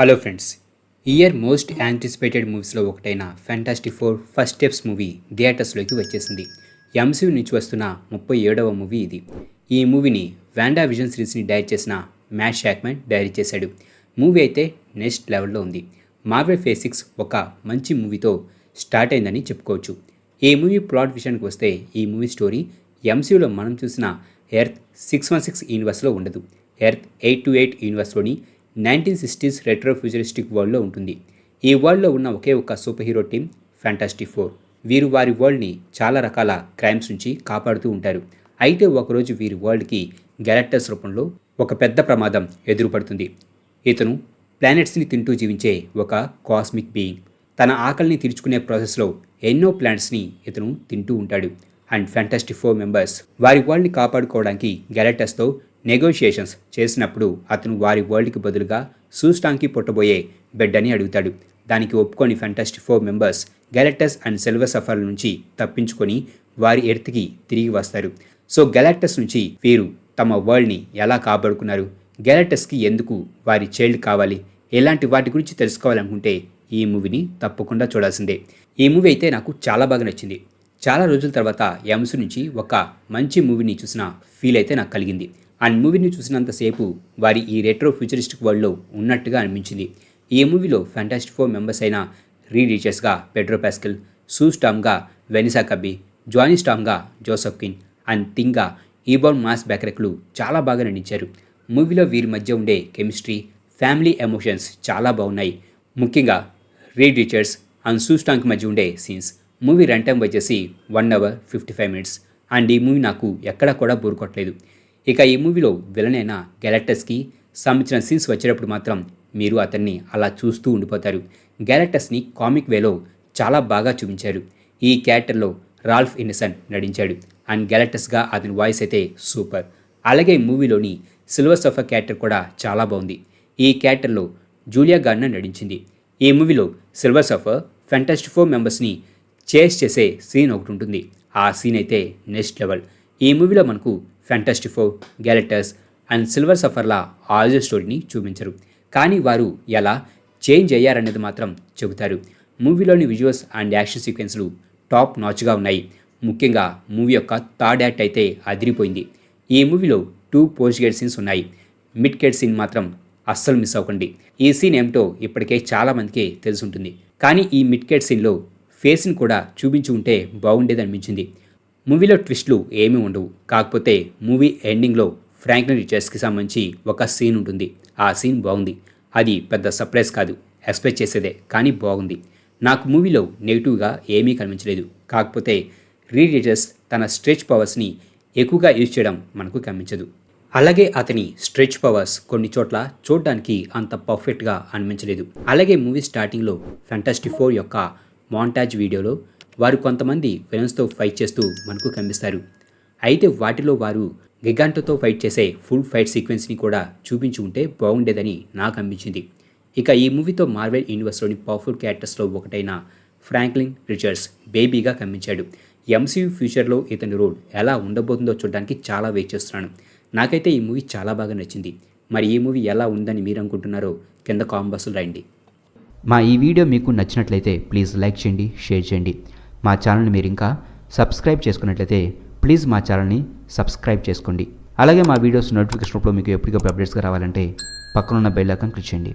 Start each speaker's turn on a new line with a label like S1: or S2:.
S1: Hello friends, year most anticipated మూవీస్లో ఒకటైన Fantastic Four First Steps movie థియేటర్స్లోకి వచ్చేసింది. ఎంసీయూ నుంచి వస్తున్న 37వ మూవీ ఇది. ఈ మూవీని వాండా విజన్ సిరీస్ని డైరెక్ట్ చేసిన మ్యాట్ షాక్మ్యాన్ డైరెక్ట్ చేశాడు. మూవీ అయితే నెక్స్ట్ లెవెల్లో ఉంది. మార్వెల్ ఫేజ్ 6 ఒక మంచి మూవీతో స్టార్ట్ అయిందని చెప్పుకోవచ్చు. ఈ మూవీ ప్లాట్ విషయానికి వస్తే ఈ మూవీ స్టోరీ ఎంసీయూలో మనం చూసిన ఎర్త్ 616 యూనివర్స్లో ఉండదు. ఎర్త్ 828 యూనివర్స్లోని 1960s రెట్రో ఫ్యూచరిస్టిక్ వరల్డ్లో ఉంటుంది. ఈ వరల్డ్లో ఉన్న ఒకే ఒక super hero team fantastic four. వీరు వారి వరల్డ్ని చాలా రకాల క్రైమ్స్ నుంచి కాపాడుతూ ఉంటారు. అయితే ఒకరోజు వీరి వరల్డ్కి గ్యాలక్టస్ రూపంలో ఒక పెద్ద ప్రమాదం ఎదురుపడుతుంది. ఇతను ప్లానెట్స్ని తింటూ జీవించే ఒక కాస్మిక్ బీయింగ్. తన ఆకలిని తీర్చుకునే ప్రాసెస్లో ఎన్నో ప్లానెట్స్ని ఇతను తింటూ ఉంటాడు. అండ్ ఫ్యాంటాస్టిక్ ఫోర్ మెంబర్స్ వారి వరల్డ్ని కాపాడుకోవడానికి గ్యాలక్టస్తో నెగోషియేషన్స్ చేసినప్పుడు అతను వారి వరల్డ్కి బదులుగా సూస్టాంగ్కి పుట్టబోయే బెడ్ అని అడుగుతాడు. దానికి ఒప్పుకొని Fantastic Four members Galactus and Silver Surfer నుంచి తప్పించుకొని వారి ఎర్త్కి తిరిగి వస్తారు. సో గ్యాలక్టస్ నుంచి వీరు తమ వరల్డ్ని ఎలా కాపాడుకున్నారు, గ్యాలక్టస్కి ఎందుకు వారి చైల్డ్ కావాలి, ఇలాంటి వాటి గురించి తెలుసుకోవాలనుకుంటే ఈ మూవీని తప్పకుండా చూడాల్సిందే. ఈ మూవీ అయితే నాకు చాలా బాగా నచ్చింది. చాలా రోజుల తర్వాత ఎంసీ నుంచి ఒక మంచి మూవీని చూసిన ఫీల్ అయితే నాకు కలిగింది. అండ్ మూవీని చూసినంతసేపు వారి ఈ రెట్రో ఫ్యూచరిస్టిక్ వరల్డ్లో ఉన్నట్టుగా అనిపించింది. ఈ మూవీలో ఫ్యాంటాస్టిక్ ఫోర్ మెంబర్స్ అయిన రీడ్ రిచర్స్గా పెడ్రో పాస్కల్, సూ స్టామ్గా Vanessa కబ్బీ, Johnny స్టామ్గా Joseph కిన్ and థింగ్గా ఈబాన్ mass బెకరెక్లు చాలా బాగా నటించారు. మూవీలో వీరి మధ్య ఉండే కెమిస్ట్రీ, ఫ్యామిలీ ఎమోషన్స్ చాలా బాగున్నాయి. ముఖ్యంగా రీడ్ రిచర్స్ అండ్ సూ స్టాంగ్ మధ్య ఉండే సీన్స్. మూవీ రన్ టైం వచ్చేసి 1 hour 55 minutes. అండ్ ఈ మూవీ నాకు ఎక్కడా కూడా బోర్ కొట్టలేదు. ఇక ఈ మూవీలో విలన్ అయిన గ్యాలక్టస్కి సంబంధించిన సీన్స్ వచ్చేటప్పుడు మాత్రం మీరు అతన్ని అలా చూస్తూ ఉండిపోతారు. గ్యాలక్టస్ని కామిక్ వేలో చాలా బాగా చూపించారు. ఈ క్యారెక్టర్లో రాల్ఫ్ ఇన్నసెంట్ నటించాడు. అండ్ గ్యాలక్టస్గా అతని వాయిస్ అయితే సూపర్. అలాగే మూవీలోని సిల్వర్ సఫర్ క్యారెక్టర్ కూడా చాలా బాగుంది. ఈ క్యారెక్టర్లో జూలియా గార్నర్ నటించింది. ఈ మూవీలో సిల్వర్ సఫర్ ఫ్యాంటాస్టిక్ ఫోర్ మెంబర్స్ని చేస్ చేసే సీన్ ఒకటి ఉంటుంది. ఆ సీన్ అయితే నెక్స్ట్ లెవెల్. ఈ మూవీలో మనకు Fantastic Four, Galactus and Silver సఫర్ల ఆరిజిన్ స్టోరీని చూపించరు, కానీ వారు ఎలా చేంజ్ అయ్యారనేది మాత్రం చెబుతారు. మూవీలోని విజువల్స్ అండ్ యాక్షన్ సీక్వెన్స్లు టాప్ నాచ్గా ఉన్నాయి. ముఖ్యంగా మూవీ యొక్క థర్డ్ యాక్ట్ అయితే అదిరిపోయింది. ఈ మూవీలో 2 పోస్ట్ గేట్ సీన్స్ ఉన్నాయి. మిడ్ గేట్ సీన్ మాత్రం అస్సలు మిస్ అవ్వకండి. ఈ సీన్ ఏమిటో ఇప్పటికే చాలామందికి తెలిసి ఉంటుంది, కానీ ఈ మిడ్ గేట్ సీన్లో ఫేస్ని కూడా చూపించి ఉంటే బాగుండేది అనిపించింది. మూవీలో ట్విస్ట్లు ఏమీ ఉండవు, కాకపోతే మూవీ ఎండింగ్లో ఫ్రాంక్లిన్ రిచర్స్కి సంబంధించి ఒక సీన్ ఉంటుంది. ఆ సీన్ బాగుంది. అది పెద్ద సర్ప్రైజ్ కాదు, ఎక్స్పెక్ట్ చేసేదే, కానీ బాగుంది. నాకు మూవీలో నెగిటివ్గా ఏమీ కనిపించలేదు. కాకపోతే రీడ్ రిచర్స్ తన స్ట్రెచ్ పవర్స్ని ఎక్కువగా యూజ్ చేయడం మనకు కనిపించదు. అలాగే అతని స్ట్రెచ్ పవర్స్ కొన్ని చోట్ల చూడడానికి అంత పర్ఫెక్ట్గా అనిపించలేదు. అలాగే మూవీ స్టార్టింగ్లో ఫ్యాంటాస్టిక్ ఫోర్ యొక్క మాంటాజ్ వీడియోలో వారు కొంతమంది విలన్స్తో ఫైట్ చేస్తూ మనకు కనిపిస్తారు. అయితే వాటిలో వారు గిగాంటోతో ఫైట్ చేసే ఫుల్ ఫైట్ సీక్వెన్స్ని కూడా చూపించి ఉంటే బాగుండేదని నాకు అనిపించింది. ఇక ఈ మూవీతో మార్వెల్ యూనివర్స్లోని పవర్ఫుల్ క్యారెక్టర్స్లో ఒకటైన ఫ్రాంక్లిన్ రిచర్డ్స్ బేబీగా కనిపించాడు. ఎంసీయూ ఫ్యూచర్లో ఇతని రోల్ ఎలా ఉండబోతుందో చూడడానికి చాలా వెయిట్ చేస్తున్నాను. నాకైతే ఈ మూవీ చాలా బాగా నచ్చింది. మరి ఈ మూవీ ఎలా ఉందని మీరు అనుకుంటున్నారో కింద కామెంట్ బాక్స్లో రాయండి.
S2: మా ఈ వీడియో మీకు నచ్చినట్లయితే ప్లీజ్ లైక్ చేయండి, షేర్ చేయండి. మా ఛానల్ని మీరు ఇంకా సబ్స్క్రైబ్ చేసుకున్నట్లయితే ప్లీజ్ మా ఛానల్ని సబ్స్క్రైబ్ చేసుకోండి. అలాగే మా వీడియోస్ నోటిఫికేషన్ రూపంలో మీకు ఎప్పటికప్పుడు అప్డేట్స్గా రావాలంటే పక్కనున్న బెల్ ఐకాన్ క్లిక్ చేయండి.